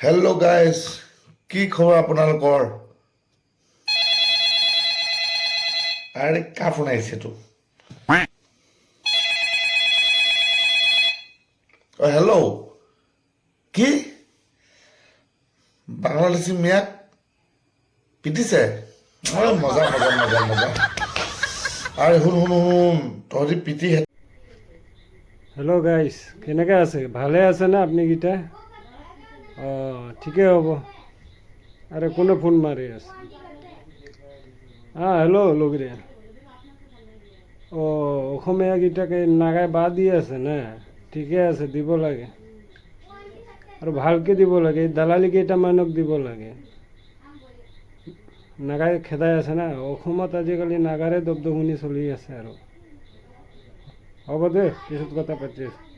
Hello' guys, কি খবৰ আপোনালোকৰ? আৰে কা ফোন আহিছে তো? হেল্ল', কি বাংলাদেশী মিয়াক পিটিছে? মজা মজা মজা মজা। আৰে শুন শুন শুন, তহঁতি পিটি হেল্ল' গাইছ, কেনেকৈ আছে? ভালে আছে না আপনিকেইটা? অঁ, ঠিকে হ'ব। আৰে কোনে ফোন মাৰি আছে? হেল্ল' লগৰীয়া। অঁ, অসমীয়াকেইটাকে নাগাই বাদ দি আছে না? ঠিকে আছে, দিব লাগে আৰু ভালকৈ দিব লাগে। এই দালালি কেইটামানক দিব লাগে। নাগাই খেদাই আছে না। অসমত আজিকালি নাগাৰে দবদবনি চলি আছে আৰু। হ'ব দে, পিছত কথা পাতি আছোঁ।